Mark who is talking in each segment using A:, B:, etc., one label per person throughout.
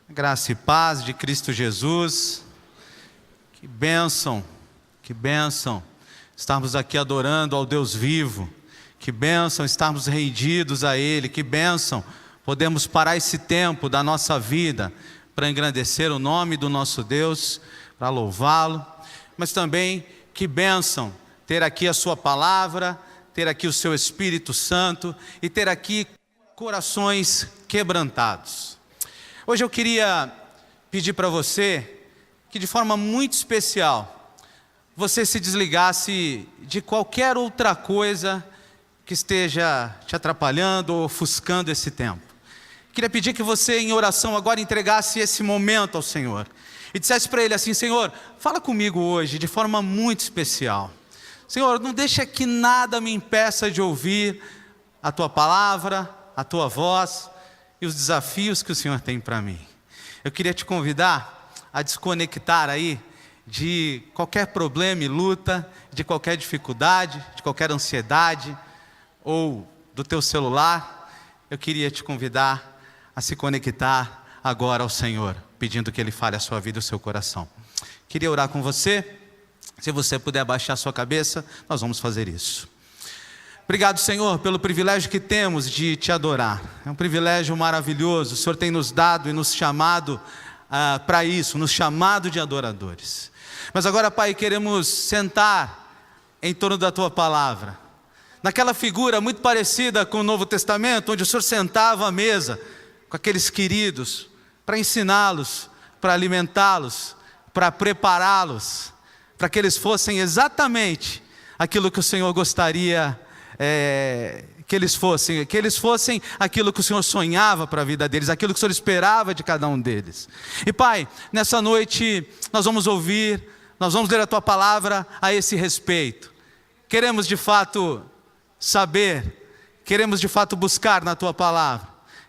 A: Graça e paz de Cristo Jesus. Que bênção estarmos aqui adorando ao Deus vivo. Que bênção estarmos rendidos a Ele. Que bênção podemos parar esse tempo da nossa vida para engrandecer o nome do nosso Deus, para louvá-lo. Mas também que bênção ter aqui a sua palavra, ter aqui o seu Espírito Santo e ter aqui corações quebrantados. Hoje eu queria pedir para você que de forma muito especial você se desligasse de qualquer outra coisa que esteja te atrapalhando ou ofuscando esse tempo. Queria pedir que você em oração agora entregasse esse momento ao Senhor e dissesse para Ele assim: Senhor, fala comigo hoje de forma muito especial. Senhor, não deixa que nada me impeça de ouvir a Tua palavra, a Tua voz e os desafios que o Senhor tem para mim. Eu queria te convidar a desconectar aí de qualquer problema e luta, de qualquer dificuldade, de qualquer ansiedade ou do teu celular. Eu queria te convidar a se conectar agora ao Senhor, pedindo que Ele fale a sua vida e o seu coração. Queria orar com você. Se você puder abaixar a sua cabeça, nós vamos fazer isso. Obrigado, Senhor, pelo privilégio que temos de Te adorar. É um privilégio maravilhoso. O Senhor tem nos dado e nos chamado para isso, nos chamado de adoradores. Mas agora, Pai, queremos sentar em torno da Tua palavra, naquela figura muito parecida com o Novo Testamento, onde o Senhor sentava à mesa com aqueles queridos, para ensiná-los, para alimentá-los, para prepará-los, para que eles fossem exatamente aquilo que o Senhor gostaria que eles fossem aquilo que o Senhor sonhava para a vida deles, aquilo que o Senhor esperava de cada um deles. E Pai, nessa noite nós vamos ler a Tua palavra a esse respeito. Queremos de fato saber, queremos de fato buscar na Tua palavra,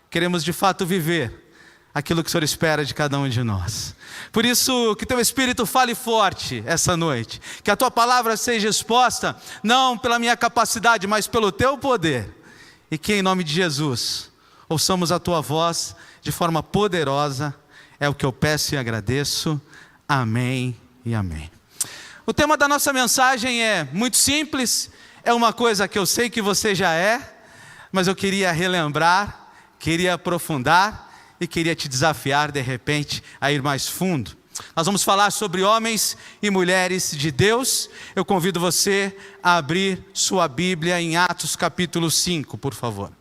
A: queremos de fato viver aquilo que o Senhor espera de cada um de nós. Por isso, que Teu Espírito fale forte essa noite, que a Tua palavra seja exposta, não pela minha capacidade, mas pelo Teu poder, e que em nome de Jesus, ouçamos a Tua voz de forma poderosa. É o que eu peço e agradeço. Amém e amém. O tema da nossa mensagem é muito simples, é uma coisa que eu sei que você já mas eu queria relembrar, queria aprofundar, e queria te desafiar de repente a ir mais fundo. Nós vamos falar sobre homens e mulheres de Deus. Eu convido você a abrir sua Bíblia em Atos capítulo 5, por favor.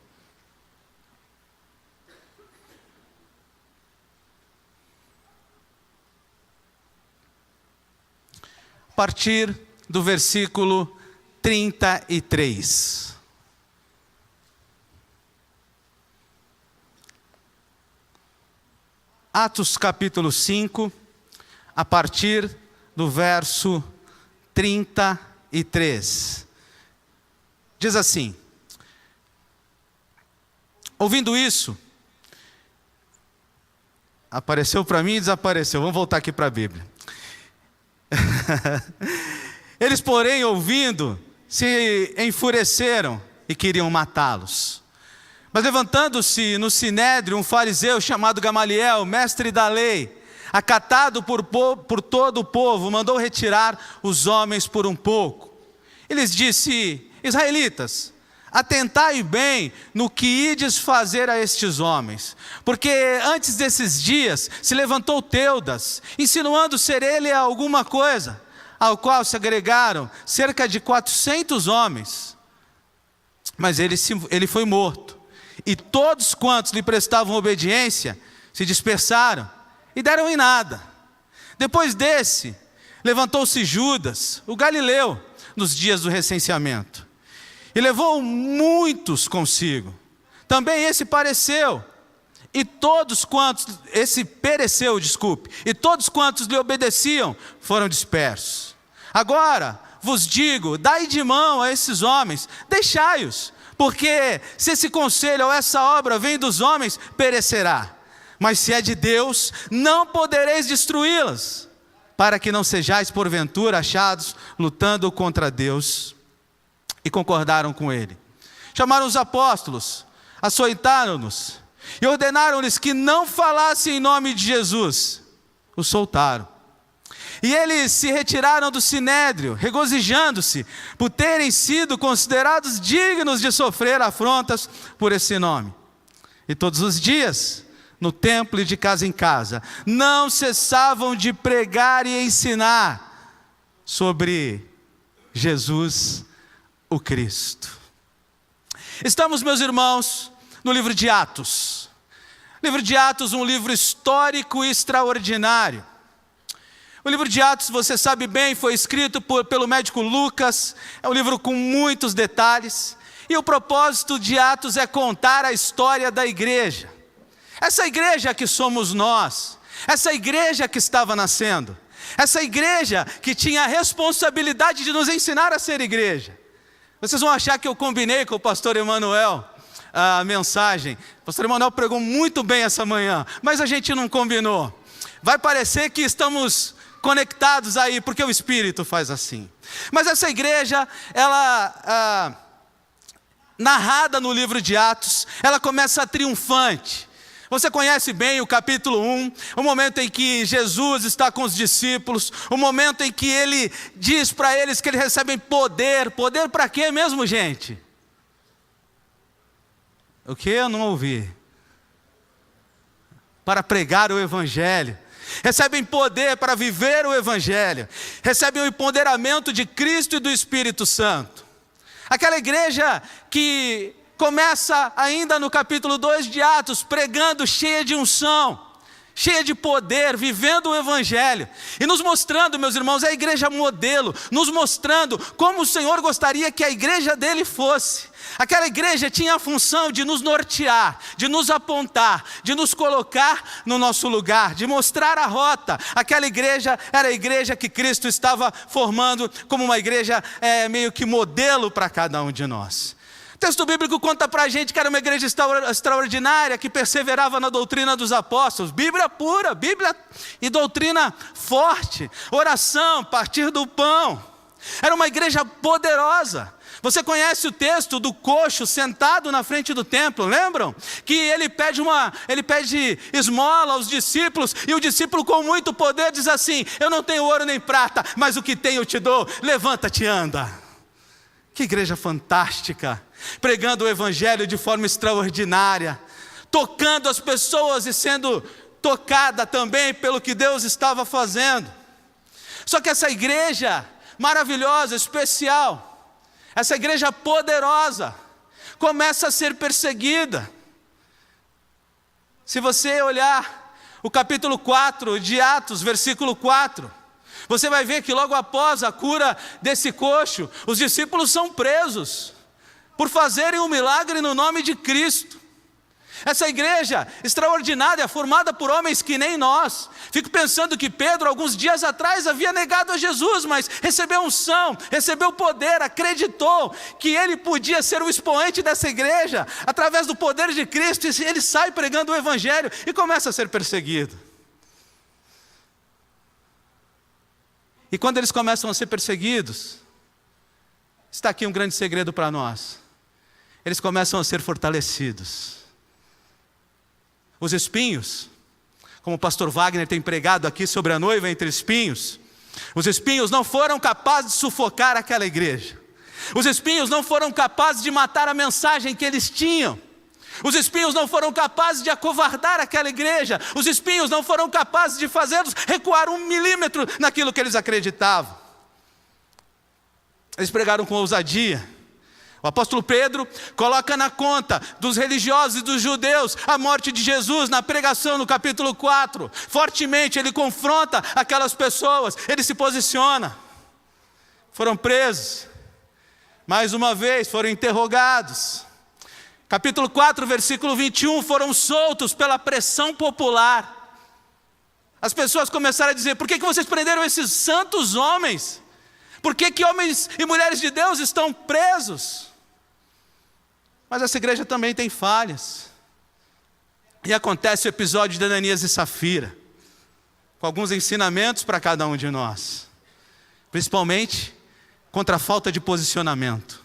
A: A partir do versículo 33. Atos capítulo 5, a partir do verso 33. Diz assim: ouvindo isso, apareceu para mim e desapareceu. Vamos voltar aqui para a Bíblia. Eles, porém, ouvindo, se enfureceram e queriam matá-los. Mas levantando-se no sinédrio um fariseu chamado Gamaliel, mestre da lei, acatado por todo o povo, mandou retirar os homens por um pouco. E lhes disse: israelitas, atentai bem no que ides fazer a estes homens, porque antes desses dias se levantou Teudas, insinuando ser ele alguma coisa, ao qual se agregaram cerca de 400 homens. Mas ele foi morto. E todos quantos lhe prestavam obediência se dispersaram e deram em nada. Depois desse, levantou-se Judas, o Galileu, nos dias do recenseamento, e levou muitos consigo. Também esse pereceu, e todos quantos lhe obedeciam foram dispersos. Agora vos digo, dai de mão a esses homens, deixai-os, porque se esse conselho ou essa obra vem dos homens, perecerá. Mas se é de Deus, não podereis destruí-las, para que não sejais porventura achados lutando contra Deus. E concordaram com ele. Chamaram os apóstolos, açoitaram-nos e ordenaram-lhes que não falassem em nome de Jesus. O soltaram. E eles se retiraram do sinédrio, regozijando-se por terem sido considerados dignos de sofrer afrontas por esse nome. E todos os dias, no templo e de casa em casa, não cessavam de pregar e ensinar sobre Jesus, o Cristo. Estamos, meus irmãos, no livro de Atos. Livro de Atos, um livro histórico e extraordinário. O livro de Atos, você sabe bem, foi escrito pelo médico Lucas. É um livro com muitos detalhes. E o propósito de Atos é contar a história da igreja. Essa igreja que somos nós. Essa igreja que estava nascendo. Essa igreja que tinha a responsabilidade de nos ensinar a ser igreja. Vocês vão achar que eu combinei com o pastor Emanuel a mensagem. O pastor Emanuel pregou muito bem essa manhã, mas a gente não combinou. Vai parecer que estamos conectados aí, porque o Espírito faz assim. Mas essa igreja, ela, narrada no livro de Atos, ela começa triunfante. Você conhece bem o capítulo 1, o momento em que Jesus está com os discípulos, o momento em que ele diz para eles que eles recebem poder. Poder para quê mesmo, gente? O que eu não ouvi? Para pregar o Evangelho. Recebem poder para viver o Evangelho. Recebem o empoderamento de Cristo e do Espírito Santo. Aquela igreja que começa ainda no capítulo 2 de Atos, pregando, cheia de unção, cheia de poder, vivendo o Evangelho, e nos mostrando, meus irmãos, a igreja modelo, nos mostrando como o Senhor gostaria que a igreja dele fosse. Aquela igreja tinha a função de nos nortear, de nos apontar, de nos colocar no nosso lugar, de mostrar a rota. Aquela igreja era a igreja que Cristo estava formando como uma igreja meio que modelo para cada um de nós. O texto bíblico conta para a gente que era uma igreja extraordinária, que perseverava na doutrina dos apóstolos, Bíblia pura, Bíblia e doutrina forte, oração, partir do pão. Era uma igreja poderosa. Você conhece o texto do coxo sentado na frente do templo, lembram? Que ele pede esmola aos discípulos, e o discípulo com muito poder diz assim: eu não tenho ouro nem prata, mas o que tenho eu te dou, levanta-te e anda. Que igreja fantástica, pregando o Evangelho de forma extraordinária, tocando as pessoas e sendo tocada também pelo que Deus estava fazendo. Só que essa igreja maravilhosa, especial, essa igreja poderosa, começa a ser perseguida. Se você olhar o capítulo 4 de Atos, versículo 4, você vai ver que logo após a cura desse coxo, os discípulos são presos por fazerem um milagre no nome de Cristo. Essa igreja extraordinária, formada por homens que nem nós. Fico pensando que Pedro, alguns dias atrás, havia negado a Jesus, mas recebeu unção, recebeu poder, acreditou que ele podia ser o expoente dessa igreja, através do poder de Cristo, e ele sai pregando o Evangelho e começa a ser perseguido. E quando eles começam a ser perseguidos, está aqui um grande segredo para nós. Eles começam a ser fortalecidos. Os espinhos, como o pastor Wagner tem pregado aqui sobre a noiva entre espinhos, os espinhos não foram capazes de sufocar aquela igreja. Os espinhos não foram capazes de matar a mensagem que eles tinham. Os espinhos não foram capazes de acovardar aquela igreja. Os espinhos não foram capazes de fazê-los recuar 1 milímetro naquilo que eles acreditavam. Eles pregaram com ousadia. O apóstolo Pedro coloca na conta dos religiosos e dos judeus a morte de Jesus na pregação no capítulo 4. Fortemente ele confronta aquelas pessoas, ele se posiciona. Foram presos, mais uma vez foram interrogados. Capítulo 4, versículo 21, foram soltos pela pressão popular. As pessoas começaram a dizer: por que vocês prenderam esses santos homens? Por que homens e mulheres de Deus estão presos? Mas essa igreja também tem falhas. E acontece o episódio de Ananias e Safira, com alguns ensinamentos para cada um de nós, principalmente contra a falta de posicionamento.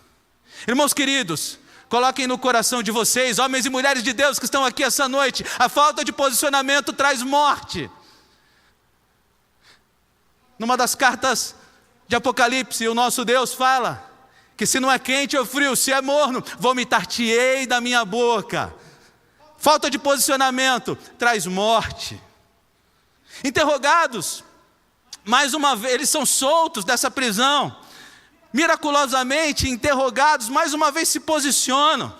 A: Irmãos queridos, Coloquem no coração de vocês, homens e mulheres de Deus que estão aqui essa noite, a falta de posicionamento traz morte. Numa das cartas de Apocalipse, o nosso Deus fala que se não é quente ou frio, se é morno, vomitar-te-ei da minha boca. Falta de posicionamento traz morte. Interrogados, mais uma vez, eles são soltos dessa prisão. Miraculosamente interrogados, mais uma vez se posicionam.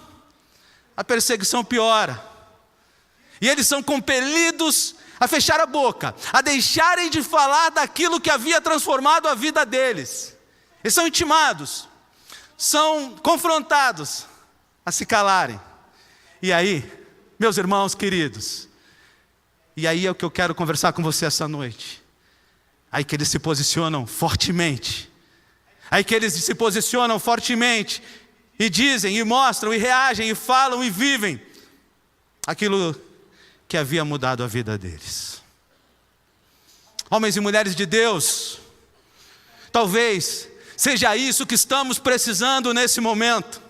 A: A perseguição piora. E eles são compelidos a fechar a boca, a deixarem de falar daquilo que havia transformado a vida deles. Eles são intimados, são confrontados a se calarem. E aí, meus irmãos queridos, e aí é o que eu quero conversar com você essa noite. Aí que eles se posicionam fortemente. Aí que eles se posicionam fortemente e dizem, e mostram, e reagem, e falam, e vivem aquilo que havia mudado a vida deles. Homens e mulheres de Deus, talvez seja isso que estamos precisando nesse momento.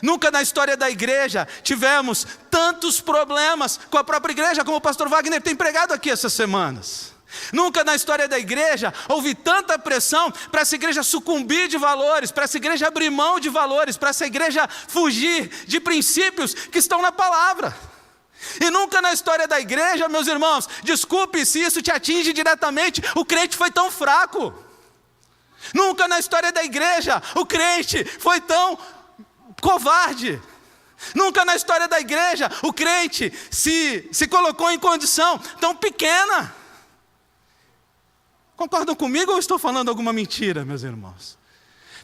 A: Nunca na história da igreja tivemos tantos problemas com a própria igreja, como o pastor Wagner tem pregado aqui essas semanas. Nunca na história da igreja houve tanta pressão para essa igreja sucumbir de valores, para essa igreja abrir mão de valores, para essa igreja fugir de princípios que estão na palavra. E nunca na história da igreja, meus irmãos, desculpe se isso te atinge diretamente, o crente foi tão fraco. Nunca na história da igreja o crente foi tão covarde. Nunca na história da igreja o crente se colocou em condição tão pequena. Concordam comigo ou estou falando alguma mentira, meus irmãos?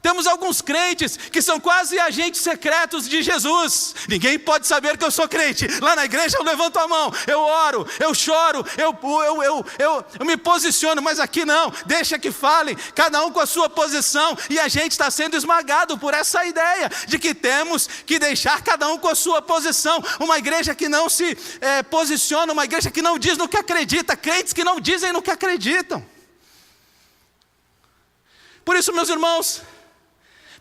A: Temos alguns crentes que são quase agentes secretos de Jesus. Ninguém pode saber que eu sou crente. Lá na igreja eu levanto a mão, eu oro, eu choro, eu me posiciono, mas aqui não. Deixa que falem, cada um com a sua posição. E a gente está sendo esmagado por essa ideia de que temos que deixar cada um com a sua posição. Uma igreja que não se posiciona, uma igreja que não diz no que acredita, crentes que não dizem no que acreditam. Por isso, meus irmãos,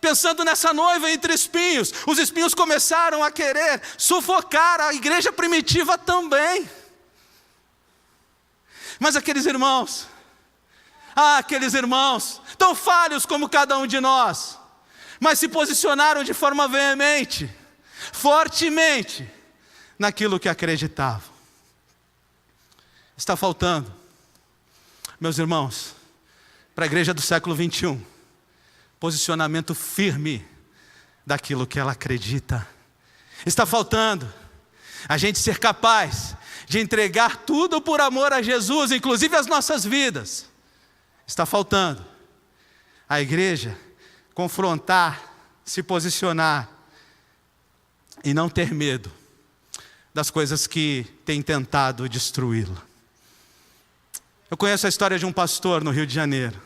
A: pensando nessa noiva entre espinhos, os espinhos começaram a querer sufocar a igreja primitiva também. Mas aqueles irmãos, tão falhos como cada um de nós, mas se posicionaram de forma veemente, fortemente, naquilo que acreditavam. Está faltando, meus irmãos, para a igreja do século 21, posicionamento firme daquilo que ela acredita. Está faltando a gente ser capaz de entregar tudo por amor a Jesus, inclusive as nossas vidas. Está faltando a igreja confrontar, se posicionar e não ter medo das coisas que têm tentado destruí-la. Eu conheço a história de um pastor no Rio de Janeiro,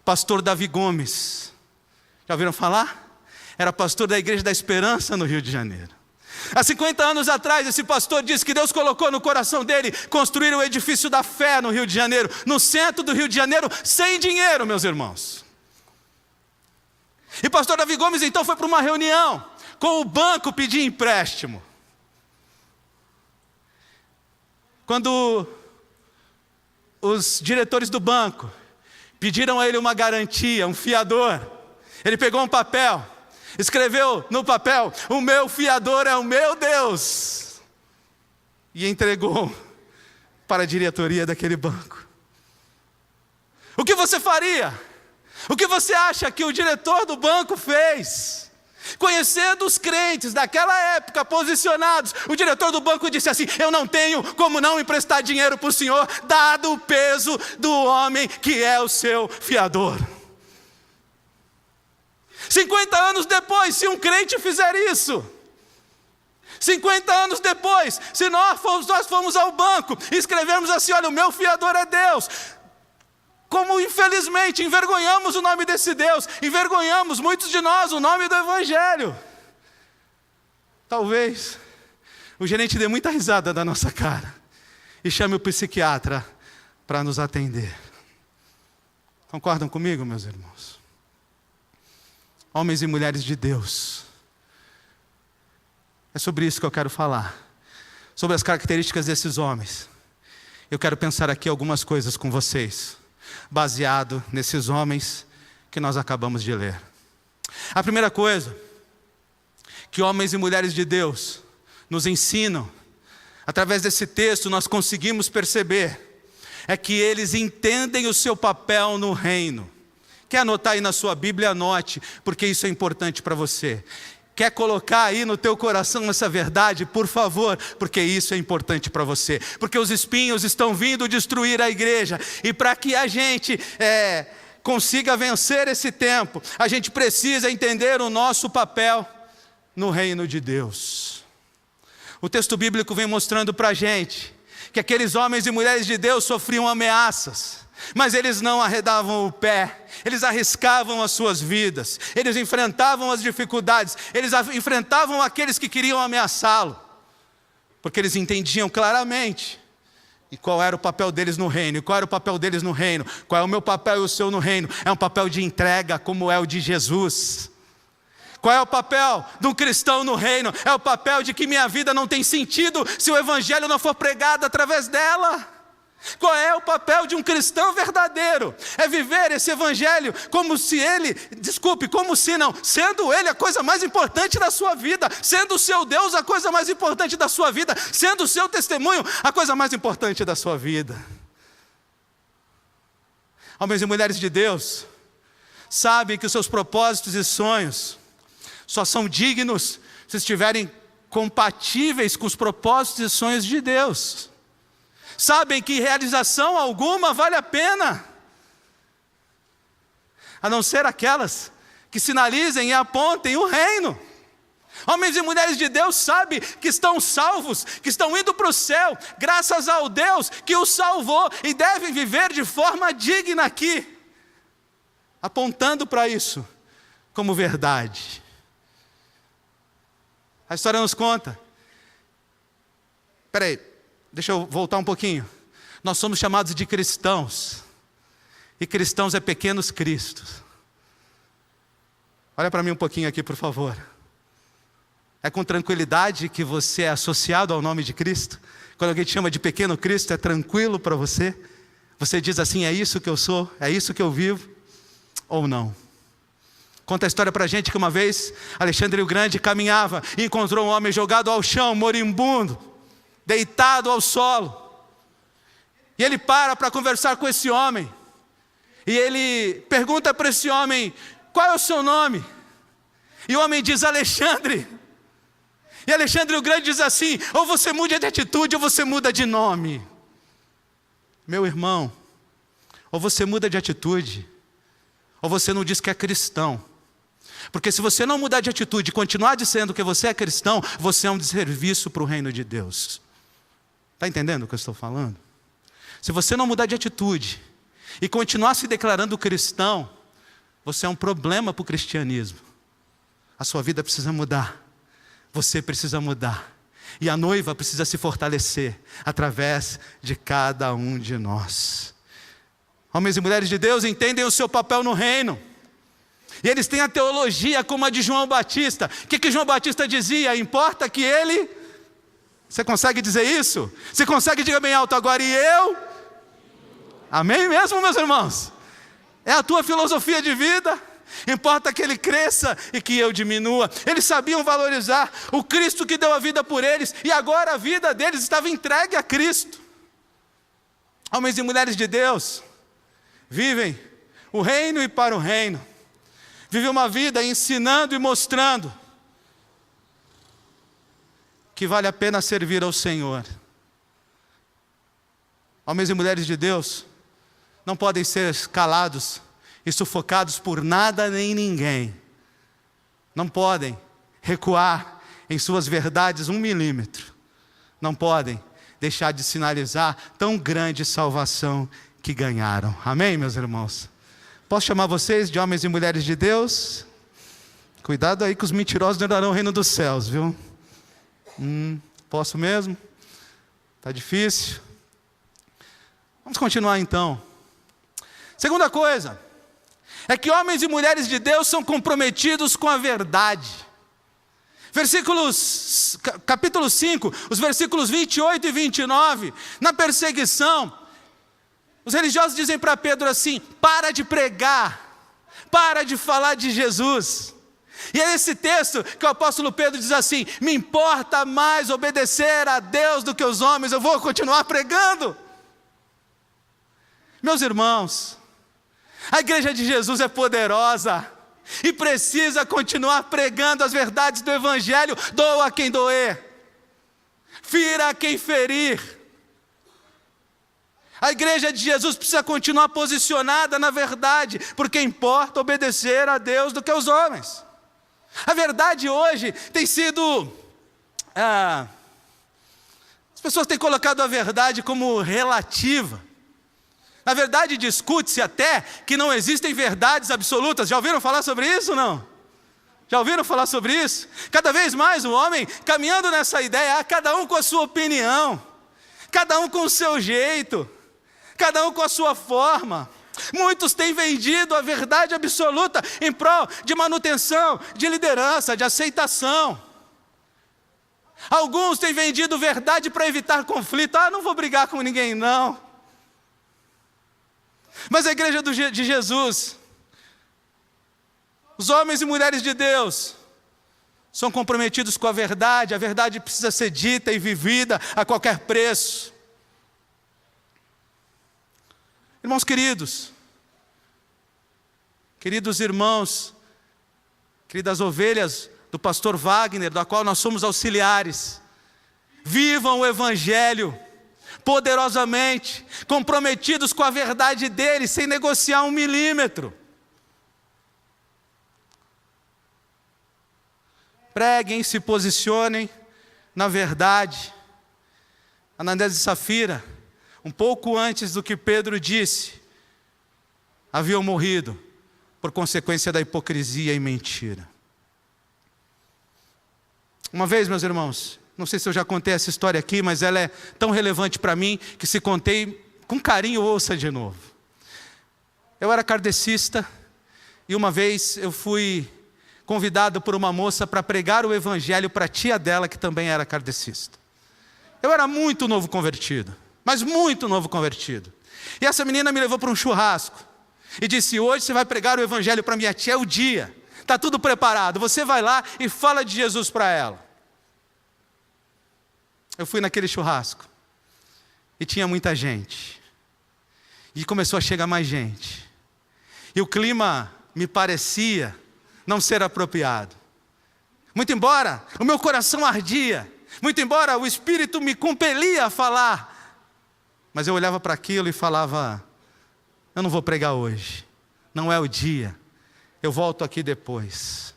A: pastor Davi Gomes. Já ouviram falar? Era pastor da Igreja da Esperança no Rio de Janeiro. Há 50 anos atrás, esse pastor disse que Deus colocou no coração dele construir o edifício da fé no Rio de Janeiro, no centro do Rio de Janeiro, sem dinheiro, meus irmãos. E pastor Davi Gomes então foi para uma reunião com o banco pedir empréstimo. Quando os diretores do banco pediram a ele uma garantia, um fiador, ele pegou um papel, escreveu no papel: o meu fiador é o meu Deus, e entregou para a diretoria daquele banco. O que você faria? O que você acha que o diretor do banco fez? Conhecendo os crentes daquela época posicionados, o diretor do banco disse assim: eu não tenho como não emprestar dinheiro para o senhor, dado o peso do homem que é o seu fiador. 50 anos depois, se um crente fizer isso, 50 anos depois, se nós formos ao banco e escrevermos assim: olha, o meu fiador é Deus, como infelizmente envergonhamos o nome desse Deus, envergonhamos muitos de nós o nome do Evangelho. Talvez o gerente dê muita risada da nossa cara e chame o psiquiatra para nos atender. Concordam comigo, meus irmãos? Homens e mulheres de Deus, É sobre isso que eu quero falar. Sobre as características desses homens. Eu quero pensar aqui algumas coisas com vocês, baseado nesses homens que nós acabamos de ler. A primeira coisa que homens e mulheres de Deus nos ensinam, através desse texto nós conseguimos perceber, é que eles entendem o seu papel no reino. Quer anotar aí na sua Bíblia? Anote, porque isso é importante para você. Quer colocar aí no teu coração essa verdade? Por favor, porque isso é importante para você. Porque os espinhos estão vindo destruir a igreja. E para que a gente consiga vencer esse tempo, a gente precisa entender o nosso papel no reino de Deus. O texto bíblico vem mostrando para a gente que aqueles homens e mulheres de Deus sofriam ameaças, mas eles não arredavam o pé, eles arriscavam as suas vidas, eles enfrentavam as dificuldades, eles enfrentavam aqueles que queriam ameaçá-lo, porque eles entendiam claramente e qual era o papel deles no reino. E qual era o papel deles no reino? Qual é o meu papel e o seu no reino? É um papel de entrega, como é o de Jesus. Qual é o papel de um cristão no reino? É o papel de que minha vida não tem sentido se o evangelho não for pregado através dela. Qual é o papel de um cristão verdadeiro? É viver esse evangelho como se sendo ele a coisa mais importante da sua vida, sendo o seu Deus a coisa mais importante da sua vida, sendo o seu testemunho a coisa mais importante da sua vida. Homens e mulheres de Deus sabem que os seus propósitos e sonhos só são dignos se estiverem compatíveis com os propósitos e sonhos de Deus. Sabem que realização alguma vale a pena, a não ser aquelas que sinalizem e apontem o reino. Homens e mulheres de Deus sabem que estão salvos, que estão indo para o céu, graças ao Deus que os salvou, e devem viver de forma digna aqui, apontando para isso como verdade. A história nos conta. Deixa eu voltar um pouquinho. Nós somos chamados de cristãos. E cristãos é pequenos cristos. Olha para mim um pouquinho aqui, por favor. É com tranquilidade que você é associado ao nome de Cristo? Quando alguém te chama de pequeno Cristo, é tranquilo para você? Você diz assim, é isso que eu sou? É isso que eu vivo? Ou não? Conta a história para a gente que uma vez Alexandre o Grande caminhava e encontrou um homem jogado ao chão, moribundo, deitado ao solo. E ele para conversar com esse homem. E ele pergunta para esse homem, qual é o seu nome? E o homem diz, Alexandre. E Alexandre o Grande diz assim, ou você muda de atitude ou você muda de nome. Meu irmão, ou você muda de atitude, ou você não diz que é cristão. Porque se você não mudar de atitude e continuar dizendo que você é cristão, você é um desserviço para o reino de Deus. Está entendendo o que eu estou falando? Se você não mudar de atitude e continuar se declarando cristão, você é um problema para o cristianismo. A sua vida precisa mudar. Você precisa mudar. E a noiva precisa se fortalecer através de cada um de nós. Homens e mulheres de Deus entendem o seu papel no reino. E eles têm a teologia como a de João Batista. O que João Batista dizia? Importa que ele... Você consegue dizer isso? Você consegue? Diga bem alto agora. E eu? Amém mesmo, meus irmãos? É a tua filosofia de vida? Importa que ele cresça e que eu diminua. Eles sabiam valorizar o Cristo que deu a vida por eles. E agora a vida deles estava entregue a Cristo. Homens e mulheres de Deus vivem o reino e para o reino. Vivem uma vida ensinando e mostrando que vale a pena servir ao Senhor. Homens e mulheres de Deus não podem ser calados e sufocados por nada nem ninguém. Não podem recuar em suas verdades 1 milímetro. Não podem deixar de sinalizar tão grande salvação que ganharam. Amém, meus irmãos? Posso chamar vocês de homens e mulheres de Deus? Cuidado aí que os mentirosos não herdarão o reino dos céus, viu? Posso mesmo? Está difícil? Vamos continuar então. Segunda coisa, é que homens e mulheres de Deus são comprometidos com a verdade. Capítulo 5, os versículos 28 e 29, na perseguição, os religiosos dizem para Pedro assim: para de pregar, para de falar de Jesus. E é nesse texto que o apóstolo Pedro diz assim: me importa mais obedecer a Deus do que os homens, eu vou continuar pregando. Meus irmãos, a igreja de Jesus é poderosa e precisa continuar pregando as verdades do evangelho, doa quem doer, fira quem ferir. A igreja de Jesus precisa continuar posicionada na verdade, porque importa obedecer a Deus do que aos homens. A verdade hoje tem sido... as pessoas têm colocado a verdade como relativa. Na verdade, discute-se até que não existem verdades absolutas. Já ouviram falar sobre isso ou não? Já ouviram falar sobre isso? Cada vez mais o homem caminhando nessa ideia, cada um com a sua opinião, cada um com o seu jeito, cada um com a sua forma. Muitos têm vendido a verdade absoluta em prol de manutenção, de liderança, de aceitação. Alguns têm vendido verdade para evitar conflito. Não vou brigar com ninguém não. Mas a igreja de Jesus, os homens e mulheres de Deus, são comprometidos com a verdade precisa ser dita e vivida a qualquer preço. Irmãos queridos irmãos, queridas ovelhas do pastor Wagner, da qual nós somos auxiliares, vivam o evangelho poderosamente, comprometidos com a verdade dele, sem negociar 1 milímetro. Preguem, se posicionem na verdade. Ananias e Safira, um pouco antes do que Pedro disse, haviam morrido por consequência da hipocrisia e mentira. Uma vez, meus irmãos, não sei se eu já contei essa história aqui, mas ela é tão relevante para mim, que se contei com carinho, ouça de novo. Eu era kardecista, e uma vez eu fui convidado por uma moça para pregar o evangelho para a tia dela, que também era kardecista. Eu era muito novo convertido, mas muito novo convertido. E essa menina me levou para um churrasco, e disse: hoje você vai pregar o evangelho para minha tia, é o dia, está tudo preparado, você vai lá e fala de Jesus para ela. Eu fui naquele churrasco, e tinha muita gente, e começou a chegar mais gente, e o clima me parecia não ser apropriado. Muito embora o meu coração ardia, muito embora o Espírito me compelia a falar, mas eu olhava para aquilo e falava: eu não vou pregar hoje, não é o dia, eu volto aqui depois.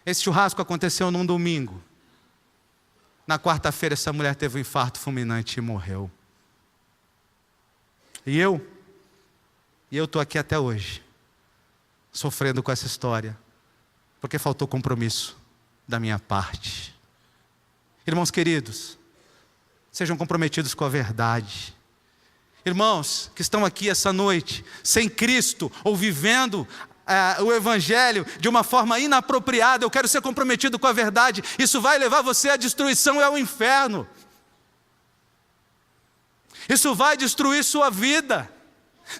A: Esse churrasco aconteceu num domingo. Na quarta-feira essa mulher teve um infarto fulminante e morreu. E eu estou aqui até hoje, sofrendo com essa história, porque faltou compromisso da minha parte. Irmãos queridos, sejam comprometidos com a verdade. Irmãos que estão aqui essa noite, sem Cristo, ou vivendo o evangelho de uma forma inapropriada, eu quero ser comprometido com a verdade. Isso vai levar você à destruição e ao inferno. Isso vai destruir sua vida.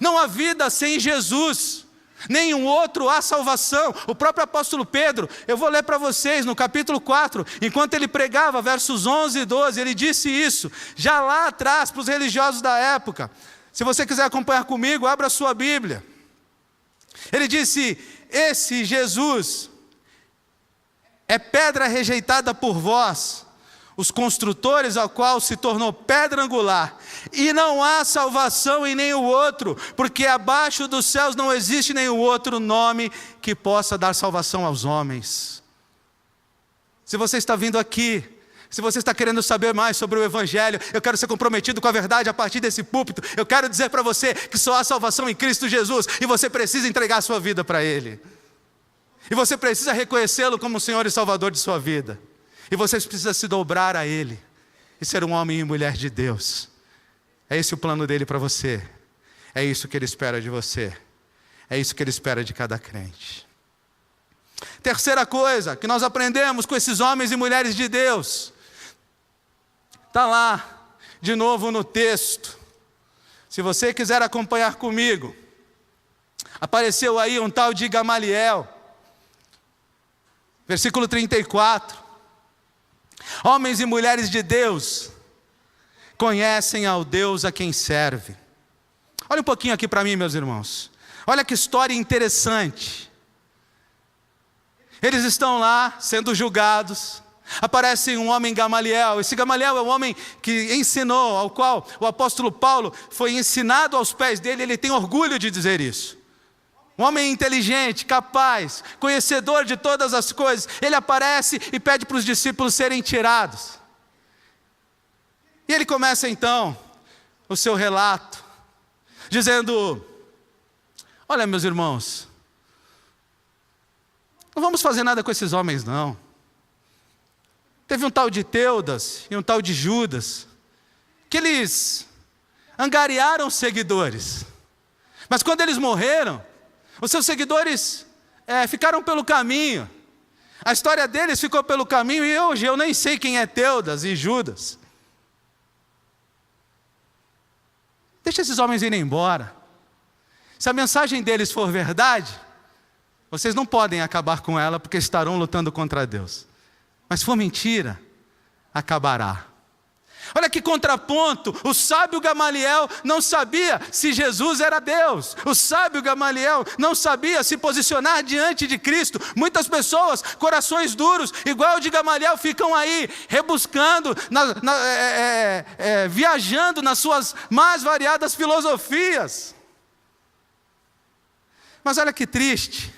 A: Não há vida sem Jesus, nenhum outro há salvação. O próprio apóstolo Pedro, eu vou ler para vocês no capítulo 4, enquanto ele pregava, versos 11 e 12, ele disse isso, já lá atrás, para os religiosos da época. Se você quiser acompanhar comigo, abra a sua Bíblia. Ele disse: esse Jesus é pedra rejeitada por vós, os construtores, ao qual se tornou pedra angular, e não há salvação em nenhum outro, porque abaixo dos céus não existe nenhum outro nome que possa dar salvação aos homens. Se você está vindo aqui, se você está querendo saber mais sobre o evangelho, eu quero ser comprometido com a verdade a partir desse púlpito, eu quero dizer para você que só há salvação em Cristo Jesus, e você precisa entregar a sua vida para Ele, e você precisa reconhecê-lo como o Senhor e Salvador de sua vida, e você precisa se dobrar a Ele, e ser um homem e mulher de Deus. É esse o plano dele para você, é isso que Ele espera de você, é isso que Ele espera de cada crente. Terceira coisa que nós aprendemos com esses homens e mulheres de Deus, está lá, de novo no texto. Se você quiser acompanhar comigo, apareceu aí um tal de Gamaliel, versículo 34. Homens e mulheres de Deus conhecem ao Deus a quem serve. Olha um pouquinho aqui para mim, meus irmãos. Olha que história interessante. Eles estão lá sendo julgados. Aparece um homem Gamaliel. Esse Gamaliel é o homem que ensinou, ao qual o apóstolo Paulo foi ensinado aos pés dele. Ele tem orgulho de dizer isso. Um homem inteligente, capaz, conhecedor de todas as coisas. Ele aparece e pede para os discípulos serem tirados. E ele começa então o seu relato, dizendo: olha, meus irmãos, não vamos fazer nada com esses homens não. Teve um tal de Teudas e um tal de Judas, que eles angariaram seguidores. Mas quando eles morreram, os seus seguidores ficaram pelo caminho. A história deles ficou pelo caminho e hoje eu nem sei quem é Teudas e Judas. Deixa esses homens irem embora. Se a mensagem deles for verdade, vocês não podem acabar com ela porque estarão lutando contra Deus. Mas se for mentira, acabará. Olha que contraponto. O sábio Gamaliel não sabia se Jesus era Deus. O sábio Gamaliel não sabia se posicionar diante de Cristo. Muitas pessoas, corações duros, igual o de Gamaliel, ficam aí rebuscando, viajando nas suas mais variadas filosofias. Mas olha que triste.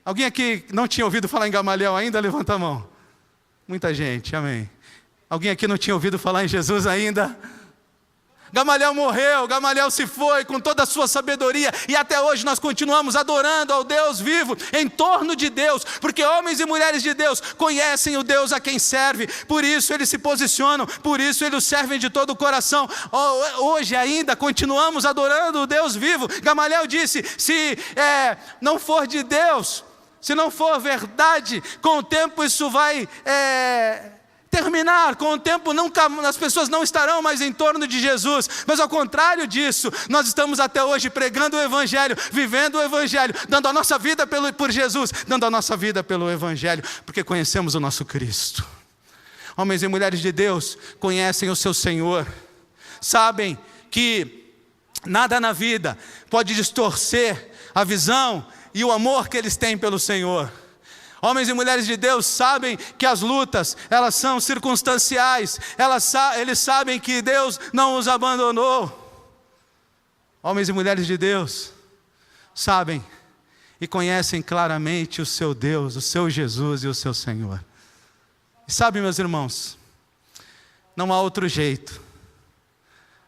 A: Alguém aqui não tinha ouvido falar em Gamaliel ainda? Levanta a mão. Muita gente, amém. Alguém aqui não tinha ouvido falar em Jesus ainda? Gamaliel morreu, Gamaliel se foi com toda a sua sabedoria, e até hoje nós continuamos adorando ao Deus vivo, em torno de Deus, porque homens e mulheres de Deus conhecem o Deus a quem serve, por isso eles se posicionam, por isso eles o servem de todo o coração. Hoje ainda continuamos adorando o Deus vivo. Gamaliel disse: se não for de Deus, se não for verdade, com o tempo isso vai terminar. Com o tempo as pessoas não estarão mais em torno de Jesus, mas ao contrário disso, nós estamos até hoje pregando o Evangelho, vivendo o Evangelho, dando a nossa vida por Jesus, dando a nossa vida pelo Evangelho, porque conhecemos o nosso Cristo. Homens e mulheres de Deus conhecem o seu Senhor, sabem que nada na vida pode distorcer a visão e o amor que eles têm pelo Senhor. Homens e mulheres de Deus sabem que as lutas, elas são circunstanciais. Eles sabem que Deus não os abandonou. Homens e mulheres de Deus sabem e conhecem claramente o seu Deus, o seu Jesus e o seu Senhor. E sabe, meus irmãos, não há outro jeito.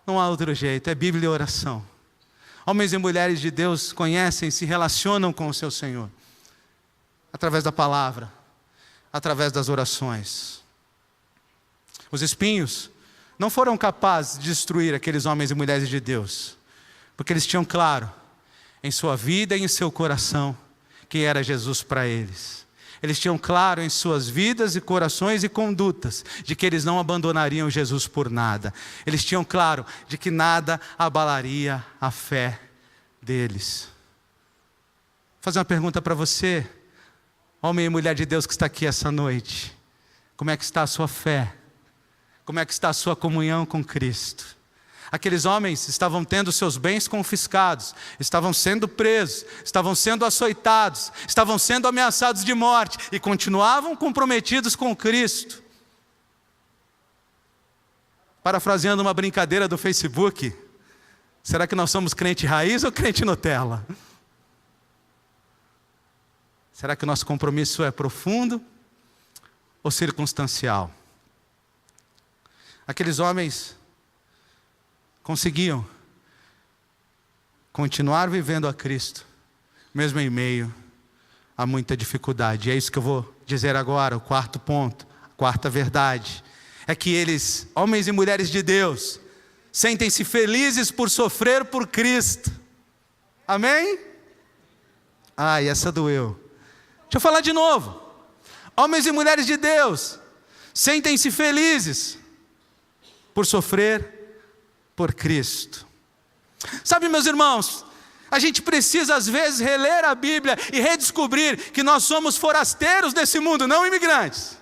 A: Não há outro jeito, é Bíblia e oração. Homens e mulheres de Deus conhecem, se relacionam com o seu Senhor. Através da palavra, através das orações. Os espinhos não foram capazes de destruir aqueles homens e mulheres de Deus, porque eles tinham claro, em sua vida e em seu coração, quem era Jesus para eles. Eles tinham claro em suas vidas e corações e condutas, de que eles não abandonariam Jesus por nada. Eles tinham claro de que nada abalaria a fé deles. Vou fazer uma pergunta para você, homem e mulher de Deus que está aqui essa noite. Como é que está a sua fé? Como é que está a sua comunhão com Cristo? Aqueles homens estavam tendo seus bens confiscados, estavam sendo presos, estavam sendo açoitados, estavam sendo ameaçados de morte e continuavam comprometidos com Cristo. Parafraseando uma brincadeira do Facebook, será que nós somos crente raiz ou crente Nutella? Será que o nosso compromisso é profundo ou circunstancial? Aqueles homens conseguiam continuar vivendo a Cristo, mesmo em meio a muita dificuldade. E é isso que eu vou dizer agora, o quarto ponto, a quarta verdade. É que eles, homens e mulheres de Deus, sentem-se felizes por sofrer por Cristo. Amém? Ai, essa doeu. Deixa eu falar de novo. Homens e mulheres de Deus, sentem-se felizes por sofrer por Cristo. Sabe, meus irmãos, a gente precisa às vezes reler a Bíblia e redescobrir que nós somos forasteiros desse mundo, não imigrantes.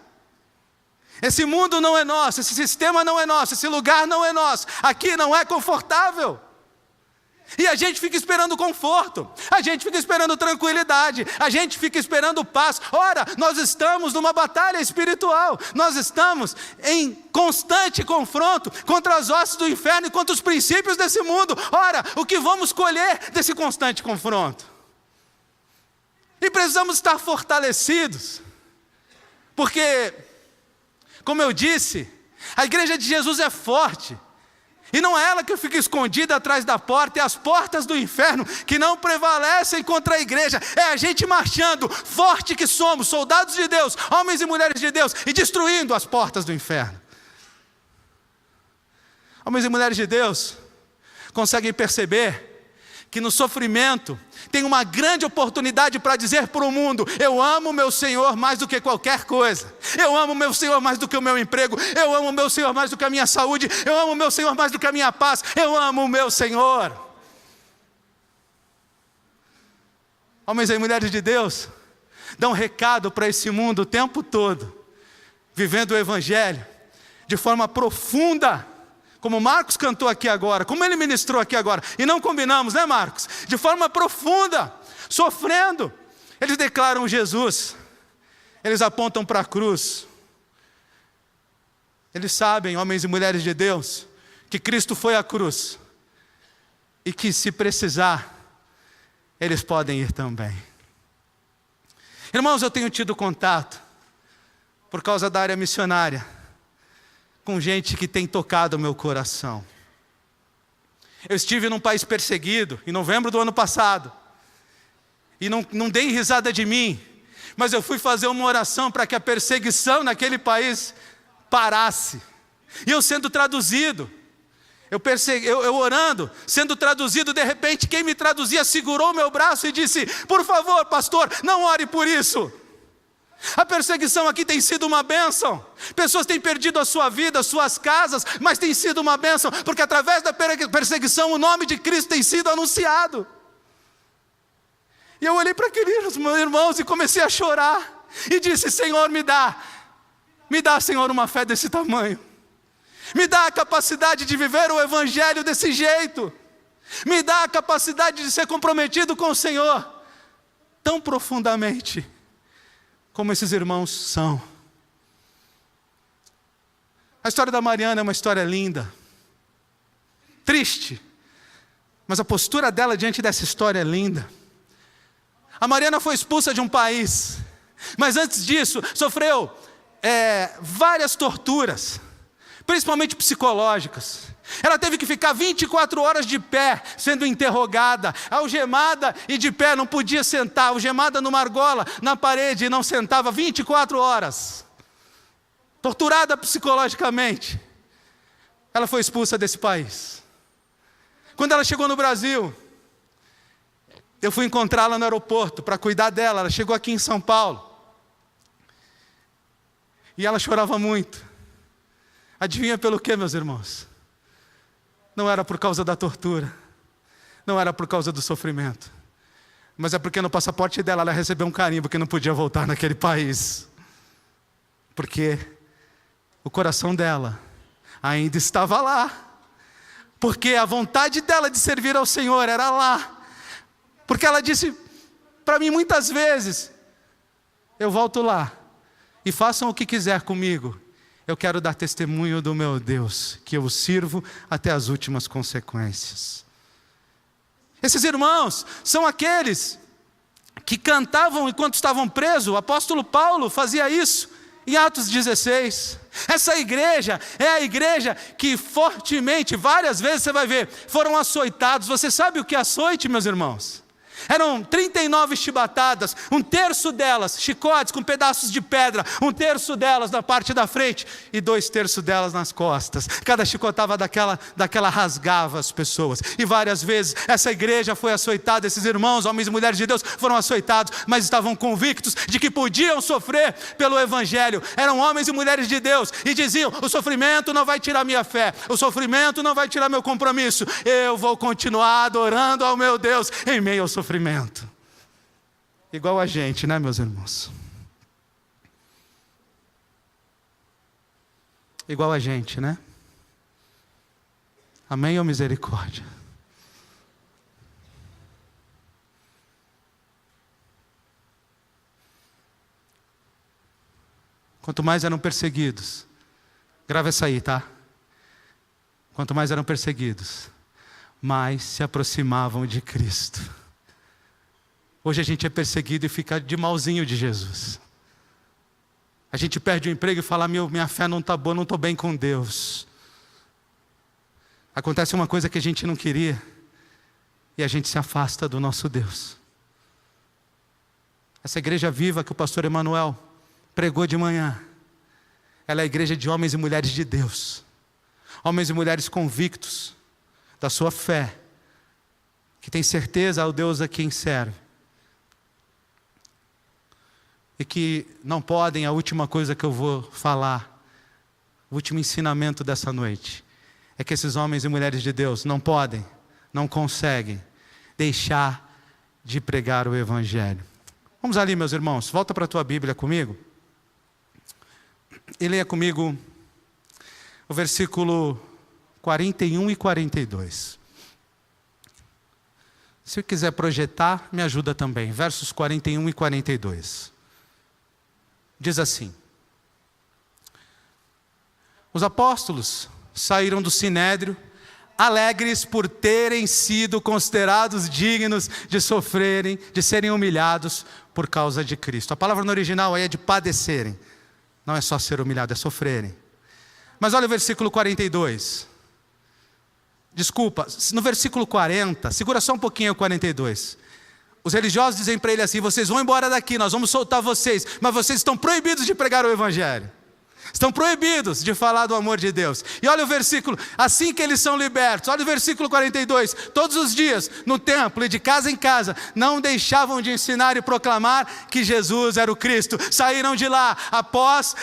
A: Esse mundo não é nosso, esse sistema não é nosso, esse lugar não é nosso, aqui não é confortável. E a gente fica esperando conforto, a gente fica esperando tranquilidade, a gente fica esperando paz. Ora, nós estamos numa batalha espiritual, nós estamos em constante confronto contra as hostes do inferno e contra os princípios desse mundo. Ora, o que vamos colher desse constante confronto? E precisamos estar fortalecidos, porque, como eu disse, a igreja de Jesus é forte. E não é ela que fica escondida atrás da porta, é as portas do inferno que não prevalecem contra a igreja. É a gente marchando, forte que somos, soldados de Deus, homens e mulheres de Deus, e destruindo as portas do inferno. Homens e mulheres de Deus conseguem perceber que no sofrimento tem uma grande oportunidade para dizer para o mundo: eu amo meu Senhor mais do que qualquer coisa, eu amo meu Senhor mais do que o meu emprego, eu amo meu Senhor mais do que a minha saúde, eu amo meu Senhor mais do que a minha paz, eu amo o meu Senhor. Homens e mulheres de Deus dão recado para esse mundo o tempo todo, vivendo o Evangelho de forma profunda, como Marcos cantou aqui agora, como ele ministrou aqui agora, e não combinamos, né, Marcos? De forma profunda, sofrendo, eles declaram Jesus, eles apontam para a cruz. Eles sabem, homens e mulheres de Deus, que Cristo foi à cruz, e que se precisar, eles podem ir também. Irmãos, eu tenho tido contato, por causa da área missionária, com gente que tem tocado o meu coração. Eu estive num país perseguido, em novembro do ano passado, e não deem risada de mim, mas eu fui fazer uma oração para que a perseguição naquele país parasse. E eu sendo traduzido, eu orando, sendo traduzido, de repente quem me traduzia segurou meu braço e disse: por favor, pastor, não ore por isso. A perseguição aqui tem sido uma bênção. Pessoas têm perdido a sua vida, suas casas, mas tem sido uma bênção, porque através da perseguição o nome de Cristo tem sido anunciado. E eu olhei para aqueles meus irmãos e comecei a chorar, e disse: Senhor, me dá, Senhor, uma fé desse tamanho, me dá a capacidade de viver o Evangelho desse jeito, me dá a capacidade de ser comprometido com o Senhor, tão profundamente como esses irmãos são. A história da Mariana é uma história linda, triste, mas a postura dela diante dessa história é linda. A Mariana foi expulsa de um país, mas antes disso sofreu várias torturas, principalmente psicológicas. Ela teve que ficar 24 horas de pé, sendo interrogada, algemada e de pé, não podia sentar, algemada numa argola, na parede, e não sentava 24 horas. Torturada psicologicamente. Ela foi expulsa desse país. Quando ela chegou no Brasil, eu fui encontrá-la no aeroporto para cuidar dela. Ela chegou aqui em São Paulo. E ela chorava muito. Adivinha pelo quê, meus irmãos? Não era por causa da tortura, não era por causa do sofrimento, mas é porque no passaporte dela ela recebeu um carimbo que não podia voltar naquele país, porque o coração dela ainda estava lá, porque a vontade dela de servir ao Senhor era lá, porque ela disse para mim muitas vezes: eu volto lá e façam o que quiser comigo, eu quero dar testemunho do meu Deus, que eu o sirvo até as últimas consequências. Esses irmãos são aqueles que cantavam enquanto estavam presos. O apóstolo Paulo fazia isso em Atos 16. Essa igreja é a igreja que fortemente, várias vezes você vai ver, foram açoitados. Você sabe o que é açoite, meus irmãos? Eram 39 chibatadas, 1/3 delas, chicotes com pedaços de pedra, 1/3 delas na parte da frente e 2/3 delas nas costas. Cada chicotada daquela rasgava as pessoas. E várias vezes essa igreja foi açoitada, esses irmãos, homens e mulheres de Deus, foram açoitados, mas estavam convictos de que podiam sofrer pelo Evangelho. Eram homens e mulheres de Deus e diziam: o sofrimento não vai tirar minha fé, o sofrimento não vai tirar meu compromisso, eu vou continuar adorando ao meu Deus em meio ao sofrimento. Igual a gente, né, meus irmãos? Igual a gente, né? Amém ou misericórdia? Quanto mais eram perseguidos, grava essa aí, tá? Quanto mais eram perseguidos, mais se aproximavam de Cristo. Hoje a gente é perseguido e fica de malzinho de Jesus. A gente perde o emprego e fala: minha fé não está boa, não estou bem com Deus. Acontece uma coisa que a gente não queria e a gente se afasta do nosso Deus. Essa igreja viva que o pastor Emanuel pregou de manhã, ela é a igreja de homens e mulheres de Deus. Homens e mulheres convictos da sua fé, que tem certeza ao Deus a quem serve. E que não podem, a última coisa que eu vou falar, o último ensinamento dessa noite, é que esses homens e mulheres de Deus não podem, não conseguem deixar de pregar o Evangelho. Vamos ali, meus irmãos, volta para a tua Bíblia comigo. E leia comigo o versículo 41 e 42. Se quiser projetar, me ajuda também. Versos 41 e 42. Diz assim: os apóstolos saíram do sinédrio, alegres por terem sido considerados dignos de sofrerem, de serem humilhados por causa de Cristo. A palavra no original aí é de padecerem. Não é só ser humilhado, é sofrerem. Mas olha o versículo 42. Desculpa, no versículo 40, segura só um pouquinho o 42. Os religiosos dizem para ele assim: vocês vão embora daqui, nós vamos soltar vocês, mas vocês estão proibidos de pregar o Evangelho. Estão proibidos de falar do amor de Deus. E olha o versículo, assim que eles são libertos, olha o versículo 42. Todos os dias, no templo e de casa em casa, não deixavam de ensinar e proclamar que Jesus era o Cristo. Saíram de lá após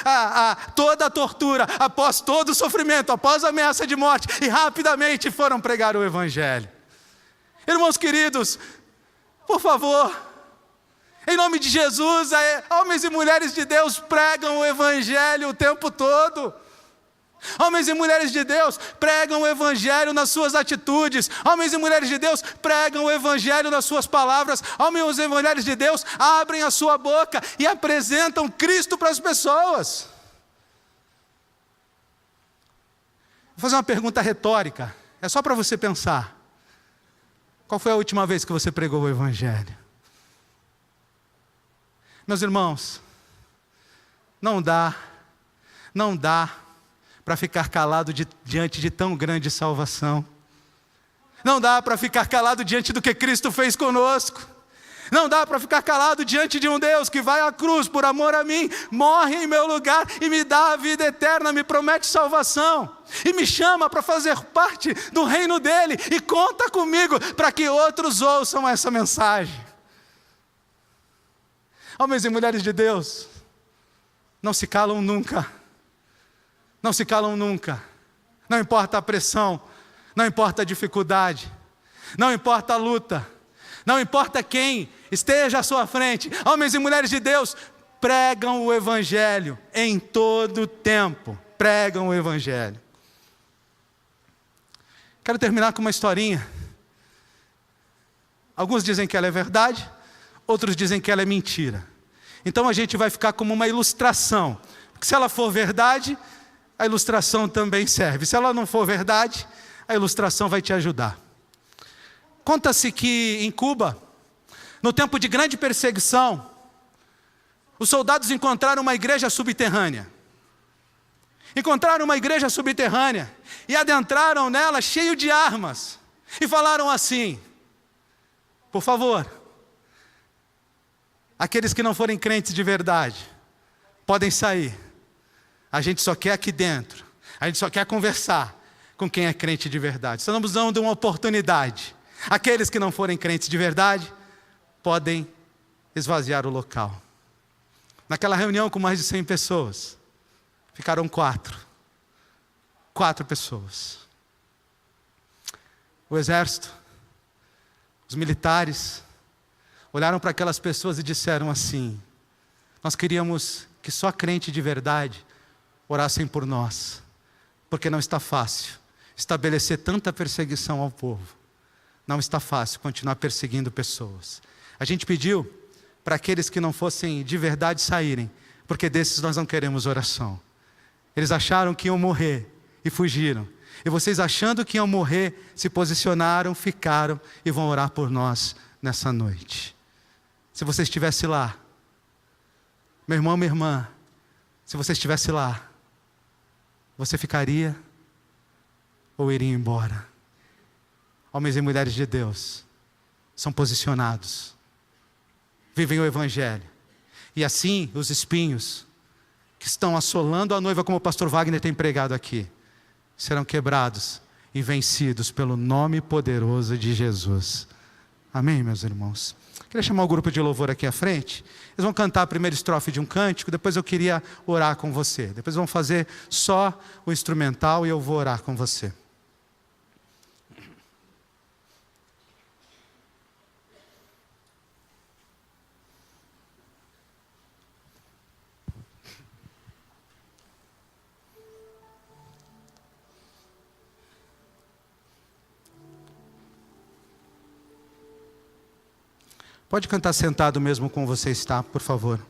A: toda a tortura, após todo o sofrimento, após a ameaça de morte, e rapidamente foram pregar o Evangelho. Irmãos queridos, por favor, em nome de Jesus, homens e mulheres de Deus pregam o Evangelho o tempo todo. Homens e mulheres de Deus pregam o Evangelho nas suas atitudes. Homens e mulheres de Deus pregam o Evangelho nas suas palavras. Homens e mulheres de Deus abrem a sua boca e apresentam Cristo para as pessoas. Vou fazer uma pergunta retórica, é só para você pensar. Qual foi a última vez que você pregou o Evangelho? Meus irmãos, não dá para ficar calado diante de tão grande salvação. Não dá para ficar calado diante do que Cristo fez conosco. Não dá para ficar calado diante de um Deus que vai à cruz por amor a mim, morre em meu lugar e me dá a vida eterna, me promete salvação. E me chama para fazer parte do reino dele e conta comigo para que outros ouçam essa mensagem. Homens e mulheres de Deus, não se calam nunca. Não se calam nunca. Não importa a pressão, não importa a dificuldade, não importa a luta, não importa quem esteja à sua frente. Homens e mulheres de Deus pregam o Evangelho em todo tempo. Pregam o Evangelho. Quero terminar com uma historinha. Alguns dizem que ela é verdade, outros dizem que ela é mentira. Então a gente vai ficar como uma ilustração. Porque se ela for verdade, a ilustração também serve. Se ela não for verdade, a ilustração vai te ajudar. Conta-se que em Cuba, no tempo de grande perseguição, os soldados encontraram uma igreja subterrânea. Encontraram uma igreja subterrânea e adentraram nela cheio de armas. E falaram assim: por favor, Aqueles que não forem crentes de verdade, podem sair. A gente só quer aqui dentro. A gente só quer conversar com quem é crente de verdade. Estamos dando uma oportunidade. Aqueles que não forem crentes de verdade, podem esvaziar o local. Naquela reunião com mais de 100 pessoas, ficaram 4 pessoas. O exército, os militares, olharam para aquelas pessoas e disseram assim: nós queríamos que só crente de verdade orassem por nós, porque não está fácil estabelecer tanta perseguição ao povo. Não está fácil continuar perseguindo pessoas. A gente pediu para aqueles que não fossem de verdade saírem, porque desses nós não queremos oração. Eles acharam que iam morrer e fugiram. E vocês, achando que iam morrer, se posicionaram, ficaram e vão orar por nós nessa noite. Se você estivesse lá, meu irmão, minha irmã, se você estivesse lá, você ficaria ou iria embora? Homens e mulheres de Deus são posicionados, vivem o Evangelho. E assim, os espinhos que estão assolando a noiva, como o pastor Wagner tem pregado aqui, serão quebrados e vencidos pelo nome poderoso de Jesus. Amém, meus irmãos? Queria chamar o grupo de louvor aqui à frente. Eles vão cantar a primeira estrofe de um cântico, depois eu queria orar com você. Depois vão fazer só o instrumental e eu vou orar com você. Pode cantar sentado mesmo como você está, por favor.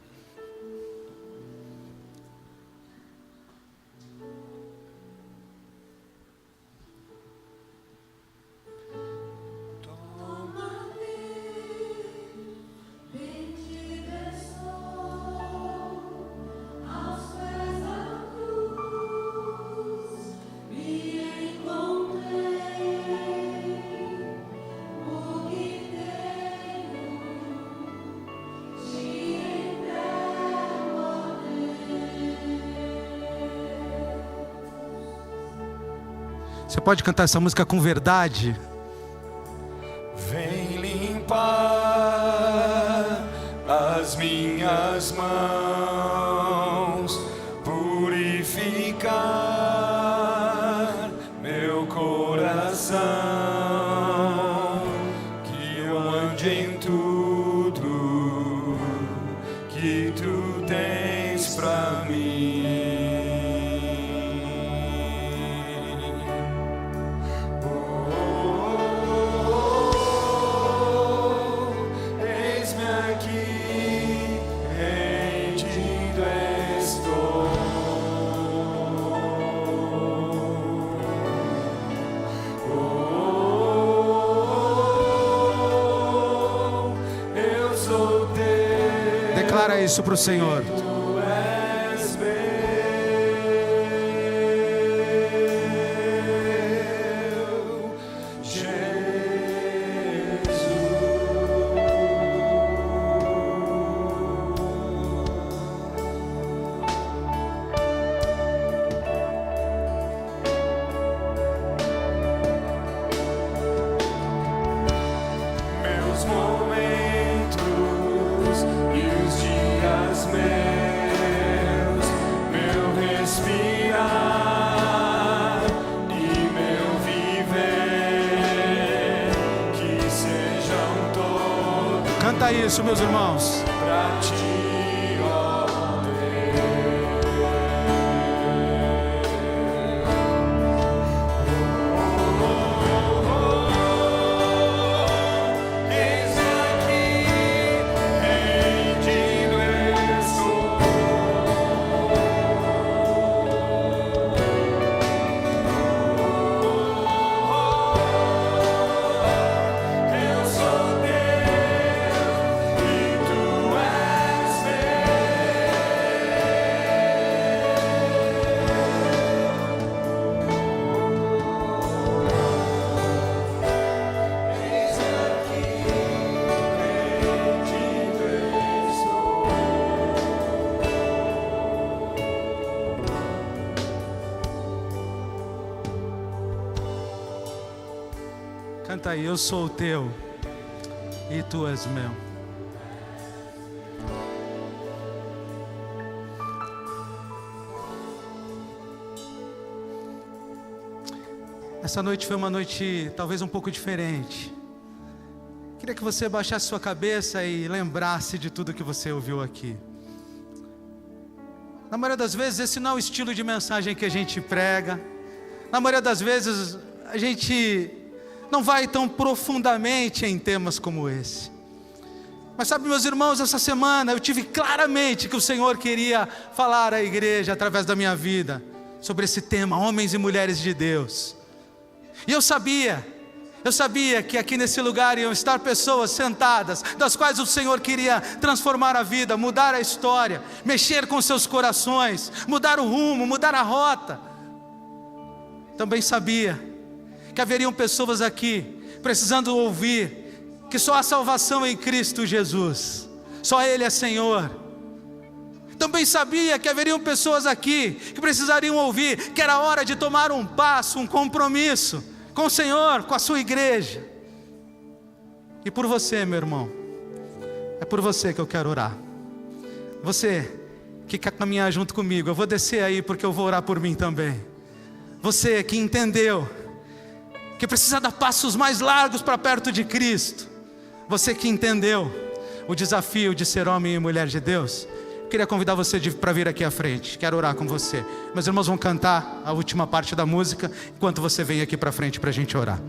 A: Você pode cantar essa música com verdade?
B: Vem limpar as minhas mãos, purificar meu coração, que eu ande em tudo que tu tens pra mim.
A: Declara isso para o Senhor.
B: Meus momentos e os dias meus, meu respirar e meu viver, que sejam todos
A: Canta isso, meus irmãos.
B: pra ti, ó Eis aqui, rendido estou. Eu sou teu e tu
A: Canta aí, eu sou o teu e tu és meu. Essa noite foi uma noite talvez um pouco diferente. Queria que você baixasse sua cabeça e lembrasse de tudo que você ouviu aqui. Na maioria das vezes esse não é o estilo de mensagem que a gente prega. Na maioria das vezes a gente não vai tão profundamente em temas como esse. Mas sabe, meus irmãos, essa semana eu tive claramente que o Senhor queria falar à igreja através da minha vida sobre esse tema, homens e mulheres de Deus. E eu sabia que aqui nesse lugar iam estar pessoas sentadas, das quais o Senhor queria transformar a vida, mudar a história, mexer com seus corações, mudar o rumo, mudar a rota. Também sabia que haveriam pessoas aqui precisando ouvir que só há salvação em Cristo Jesus, só Ele é Senhor. Também sabia que haveriam pessoas aqui que precisariam ouvir que era hora de tomar um passo, um compromisso com o Senhor, com a sua igreja. E por você, meu irmão, é por você que eu quero orar. Você que quer caminhar junto comigo, eu vou descer aí porque eu vou orar por mim também. Você que entendeu que precisa dar passos mais largos para perto de Cristo. Você que entendeu o desafio de ser homem e mulher de Deus. Eu queria convidar você para vir aqui à frente. Quero orar com você. Meus irmãos vão cantar a última parte da música, enquanto você vem aqui para frente para a gente orar.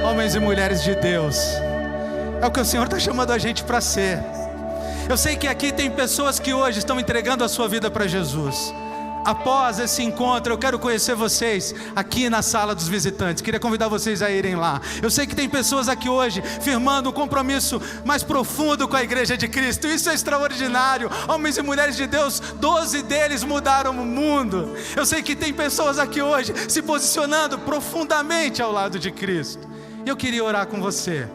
A: Homens e mulheres de Deus, é o que o Senhor está chamando a gente para ser. Eu sei que aqui tem pessoas que hoje estão entregando a sua vida para Jesus. Após esse encontro, eu quero conhecer vocês aqui na sala dos visitantes. Queria convidar vocês a irem lá. Eu sei que tem pessoas aqui hoje firmando um compromisso mais profundo com a igreja de Cristo. Isso é extraordinário. Homens e mulheres de Deus, 12 deles mudaram o mundo. Eu sei que tem pessoas aqui hoje se posicionando profundamente ao lado de Cristo. E eu queria orar com você.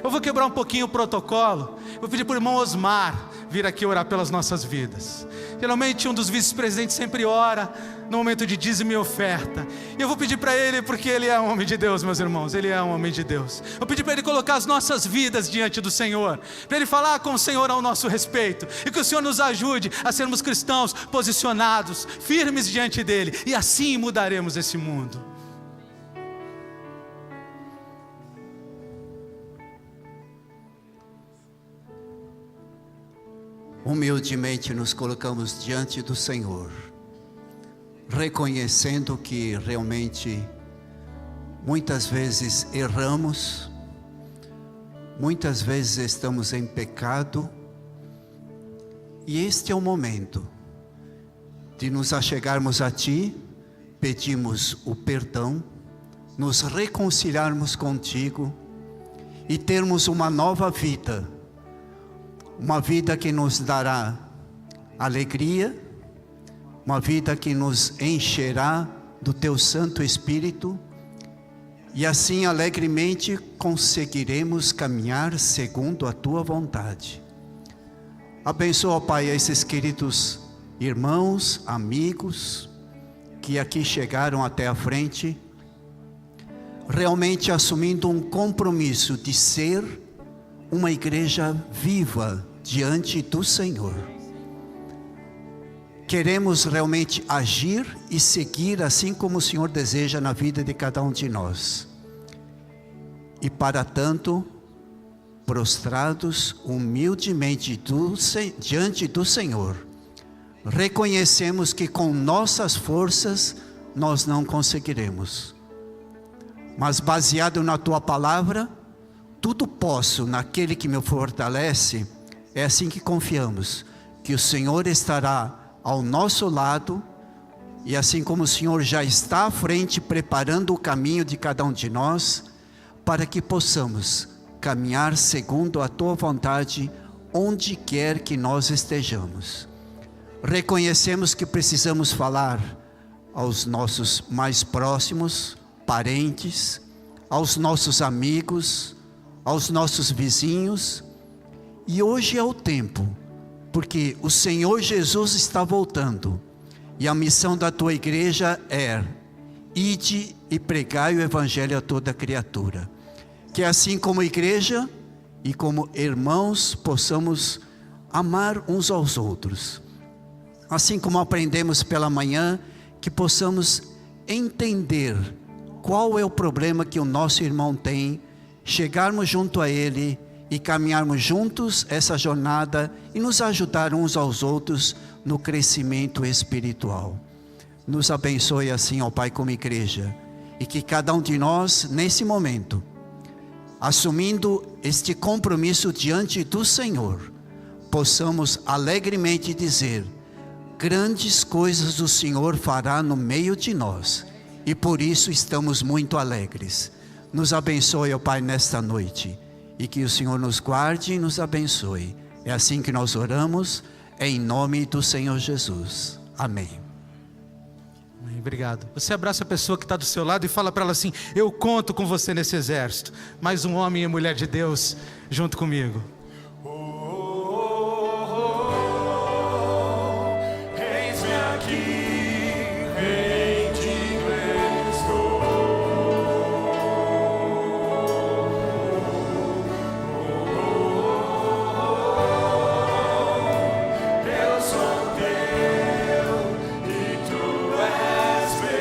A: Eu vou quebrar um pouquinho o protocolo. Vou pedir para o irmão Osmar vir aqui orar pelas nossas vidas. Geralmente um dos vice-presidentes sempre ora no momento de dízimo e oferta. E eu vou pedir para ele, porque ele é um homem de Deus, meus irmãos. Ele é um homem de Deus. Vou pedir para ele colocar as nossas vidas diante do Senhor, para ele falar com o Senhor ao nosso respeito, e que o Senhor nos ajude a sermos cristãos posicionados, firmes diante dele, e assim mudaremos esse mundo.
C: Humildemente nos colocamos diante do Senhor, reconhecendo que realmente muitas vezes erramos, muitas vezes estamos em pecado, e este é o momento de nos achegarmos a Ti, pedimos o perdão, nos reconciliarmos contigo e termos uma nova vida. Uma vida que nos dará alegria, uma vida que nos encherá do Teu Santo Espírito e assim alegremente conseguiremos caminhar segundo a tua vontade. Abençoa, Pai, esses queridos irmãos, amigos, que aqui chegaram até a frente, realmente assumindo um compromisso de ser uma igreja viva diante do Senhor. Queremos realmente agir e seguir assim como o Senhor deseja na vida de cada um de nós. E para tanto, prostrados humildemente diante do Senhor, reconhecemos que com nossas forças nós não conseguiremos. Mas baseado na tua palavra, tudo posso naquele que me fortalece. É assim que confiamos, que o Senhor estará ao nosso lado, e assim como o Senhor já está à frente, preparando o caminho de cada um de nós, para que possamos caminhar segundo a tua vontade, onde quer que nós estejamos. Reconhecemos que precisamos falar aos nossos mais próximos, parentes, aos nossos amigos, aos nossos vizinhos, e hoje é o tempo, porque o Senhor Jesus está voltando, e a missão da tua igreja é: ide e pregai o evangelho a toda criatura. Que assim como igreja e como irmãos possamos amar uns aos outros. Assim como aprendemos pela manhã, que possamos entender qual é o problema que o nosso irmão tem, chegarmos junto a ele e caminharmos juntos essa jornada e nos ajudar uns aos outros no crescimento espiritual. Nos abençoe assim, ó Pai, como igreja, e que cada um de nós, nesse momento, assumindo este compromisso diante do Senhor, possamos alegremente dizer: grandes coisas o Senhor fará no meio de nós, e por isso estamos muito alegres. Nos abençoe, ó Pai, nesta noite, e que o Senhor nos guarde e nos abençoe. É assim que nós oramos, em nome do Senhor Jesus. Amém.
A: Amém, obrigado. Você abraça a pessoa que está do seu lado e fala para ela assim: eu conto com você nesse exército. Mais um homem e mulher de Deus junto comigo.
B: Eis-me aqui, rendido estou. Eu sou teu e tu és meu.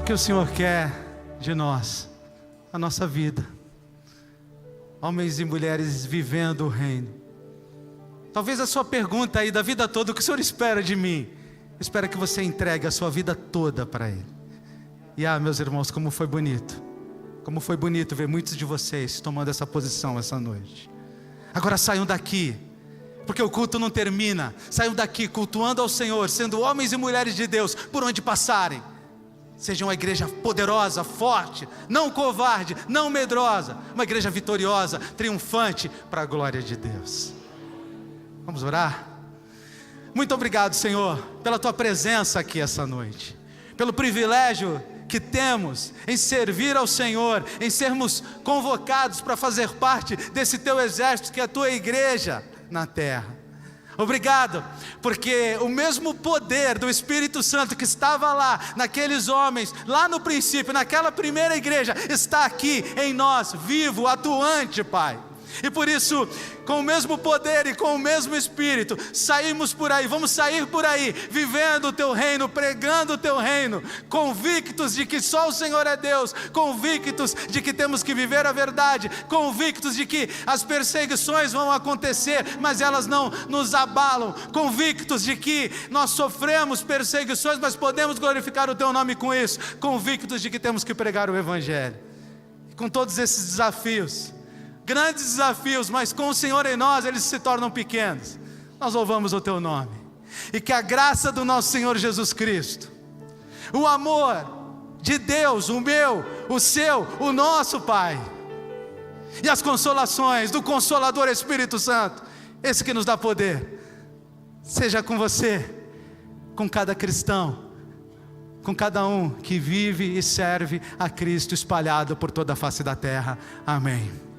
A: que o Senhor quer de nós, a nossa vida. Homens e mulheres vivendo o reino. Talvez a sua pergunta aí da vida toda: o que o Senhor espera de mim? Espera que você entregue a sua vida toda para Ele. E meus irmãos, como foi bonito. Como foi bonito ver muitos de vocês tomando essa posição essa noite. Agora saiam daqui, porque o culto não termina. Saiam daqui cultuando ao Senhor, sendo homens e mulheres de Deus, por onde passarem. Sejam uma igreja poderosa, forte, não covarde, não medrosa. Uma igreja vitoriosa, triunfante, para a glória de Deus. Vamos orar? Muito obrigado, Senhor, pela Tua presença aqui essa noite. Pelo privilégio que temos em servir ao Senhor, em sermos convocados para fazer parte desse Teu exército que é a Tua igreja na terra. Obrigado, porque o mesmo poder do Espírito Santo que estava lá, naqueles homens, lá no princípio, naquela primeira igreja, está aqui em nós, vivo, atuante, Pai. E por isso, com o mesmo poder e com o mesmo Espírito, saímos por aí, vamos sair por aí, vivendo o Teu reino, pregando o Teu reino, convictos de que só o Senhor é Deus, convictos de que temos que viver a verdade, convictos de que as perseguições vão acontecer, mas elas não nos abalam, convictos de que nós sofremos perseguições, mas podemos glorificar o Teu nome com isso, convictos de que temos que pregar o Evangelho. E com todos esses desafios, grandes desafios, mas com o Senhor em nós, eles se tornam pequenos. Nós louvamos o Teu nome. E que a graça do nosso Senhor Jesus Cristo, o amor de Deus, o meu, o seu, o nosso Pai, e as consolações do Consolador Espírito Santo, esse que nos dá poder, seja com você, com cada cristão, com cada um que vive e serve a Cristo espalhado por toda a face da terra. Amém.